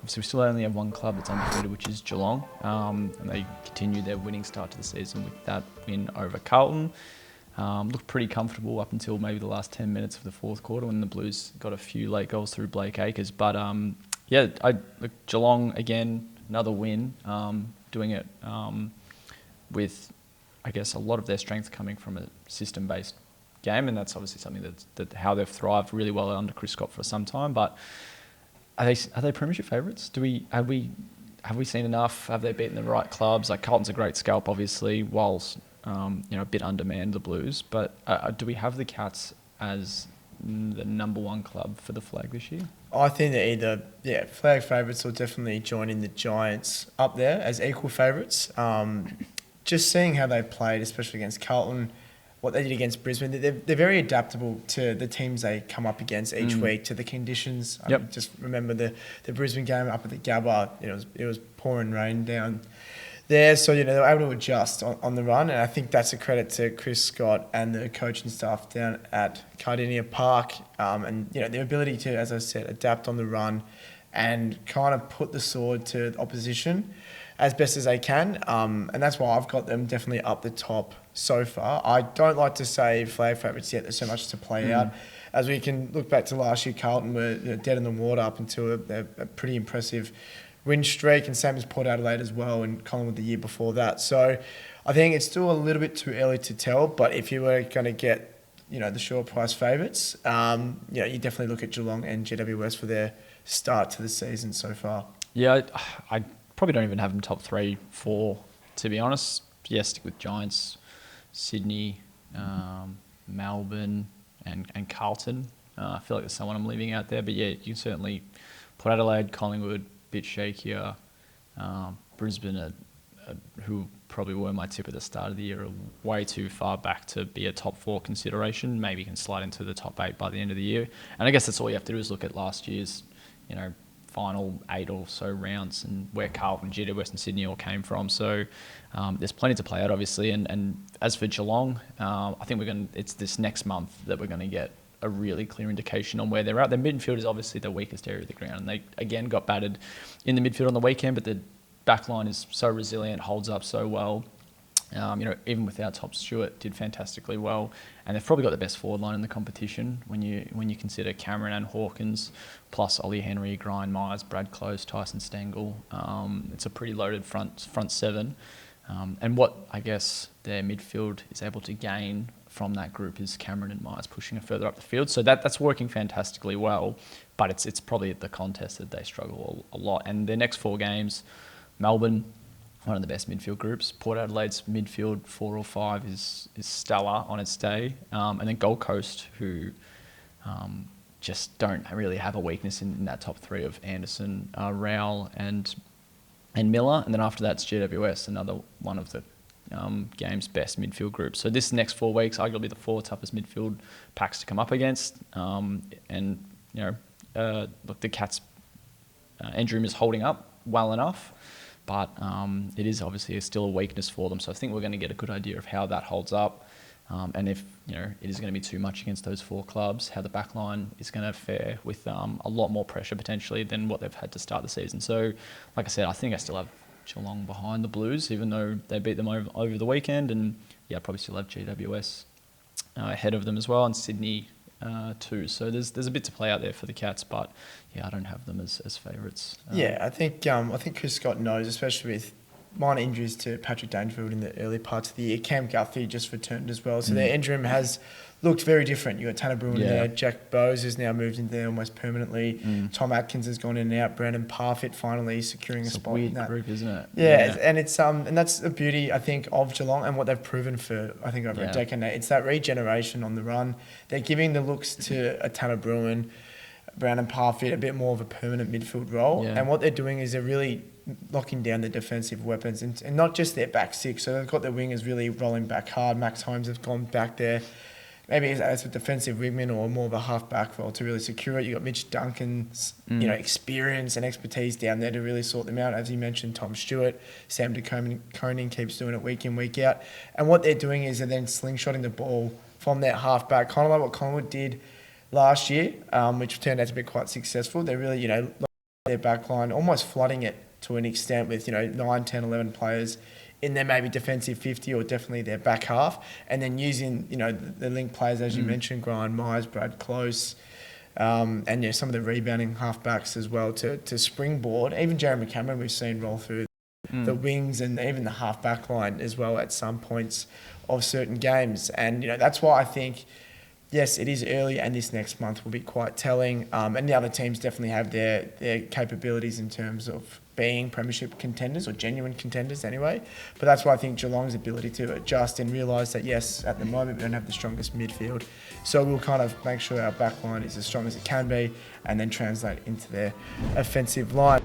obviously we still only have one club that's undefeated, which is Geelong, and they continue their winning start to the season with that win over Carlton. Looked pretty comfortable up until maybe the last 10 minutes of the fourth quarter when the Blues got a few late goals through Blake Acres. But Geelong again, another win, doing it with, I guess, a lot of their strength coming from a system-based game, and that's obviously something that how they've thrived really well under Chris Scott for some time. But are they premiership favourites? Have we seen enough? Have they beaten the right clubs? Like Carlton's a great scalp, obviously, whilst a bit undermanned, the Blues. But do we have the Cats as the number one club for the flag this year? I think that either, flag favourites or definitely joining the Giants up there as equal favourites. Just seeing how they played, especially against Carlton, what they did against Brisbane, they're very adaptable to the teams they come up against each week, to the conditions. Yep. Just remember the Brisbane game up at the Gabba, it was pouring rain down there, so they were able to adjust on the run, and I think that's a credit to Chris Scott and the coaching staff down at Cardinia Park, and their ability to, as I said, adapt on the run and kind of put the sword to the opposition as best as they can, and that's why I've got them definitely up the top so far. I don't like to say flag favourites yet. There's so much to play out. As we can look back to last year, Carlton were dead in the water up until a pretty impressive win streak, and same as Port Adelaide as well, and Collingwood the year before that. So I think it's still a little bit too early to tell, but if you were going to get the short price favourites, you definitely look at Geelong and GWS for their start to the season so far. Yeah, I probably don't even have them top 3, 4, to be honest. Yeah, stick with Giants, Sydney, Melbourne, and Carlton. I feel like there's someone I'm leaving out there, but yeah, you can certainly put Adelaide, Collingwood, bit shakier. Brisbane, who probably were my tip at the start of the year, are way too far back to be a top 4 consideration. Maybe you can slide into the top 8 by the end of the year. And I guess that's all you have to do is look at last year's, final 8 or so rounds and where Carlton, GWS and Sydney all came from. So there's plenty to play out, obviously. And as for Geelong, I think it's this next month that we're going to get a really clear indication on where they're at. Their midfield is obviously the weakest area of the ground, and they again got battered in the midfield on the weekend, but the back line is so resilient, holds up so well. Even without Top Stewart, did fantastically well, and they've probably got the best forward line in the competition when you consider Cameron and Hawkins, plus Ollie Henry, Grind Myers, Brad Close, Tyson Stengel. It's a pretty loaded front 7, and what I guess their midfield is able to gain from that group is Cameron and Myers pushing it further up the field. So that's working fantastically well, but it's probably at the contest that they struggle a lot. And their next 4 games, Melbourne, one of the best midfield groups. Port Adelaide's midfield 4 or 5 is stellar on its day. And then Gold Coast, who just don't really have a weakness in that top 3 of Anderson, Rowell and Miller. And then after that's GWS, another one of the game's best midfield groups. So this next 4 weeks, arguably the 4 toughest midfield packs to come up against. Look, the Cats' injury room is holding up well enough, but it is obviously still a weakness for them. So I think we're going to get a good idea of how that holds up, and if it is going to be too much against those 4 clubs, how the back line is going to fare with a lot more pressure potentially than what they've had to start the season. So, like I said, I think I still have Geelong behind the Blues, even though they beat them over the weekend, and I probably still have GWS ahead of them as well, and Sydney too. So there's a bit to play out there for the Cats, but I don't have them as favourites. I think Chris Scott knows, especially with minor injuries to Patrick Dangerfield in the early parts of the year. Cam Guthrie just returned as well, so their injury room has looked very different. You got Tanner Bruin there, Jack Bowes has now moved in there almost permanently. Tom Atkins has gone in and out. Brandon Parfitt finally securing a spot. It's a weird in that group, isn't it? Yeah, and it's and that's the beauty, I think, of Geelong and what they've proven for over a decade now. It's that regeneration on the run. They're giving the looks to a Tanner Bruin, Brandon Parfitt, a bit more of a permanent midfield role. And what they're doing is they're really locking down the defensive weapons and not just their back 6. So they've got their wingers really rolling back hard. Max Holmes has gone back there, maybe as a defensive wingman or more of a half-back role to really secure it. You've got Mitch Duncan's experience and expertise down there to really sort them out. As you mentioned, Tom Stewart, Sam de Koning keeps doing it week in, week out. And what they're doing is they're then slingshotting the ball from that half-back, kind of like what Collingwood did last year, which turned out to be quite successful. They're really, their back line, almost flooding it to an extent with, 9, 10, 11 players in their maybe defensive 50 or definitely their back half, and then using, the link players, as you mentioned, Brian Myers, Brad Close, and some of the rebounding halfbacks as well to springboard. Even Jeremy Cameron we've seen roll through the wings and even the half-back line as well at some points of certain games. And, that's why I think, yes, it is early and this next month will be quite telling. And the other teams definitely have their capabilities in terms of being premiership contenders or genuine contenders anyway. But that's why I think Geelong's ability to adjust and realise that, yes, at the moment we don't have the strongest midfield. So we'll kind of make sure our back line is as strong as it can be and then translate into their offensive line.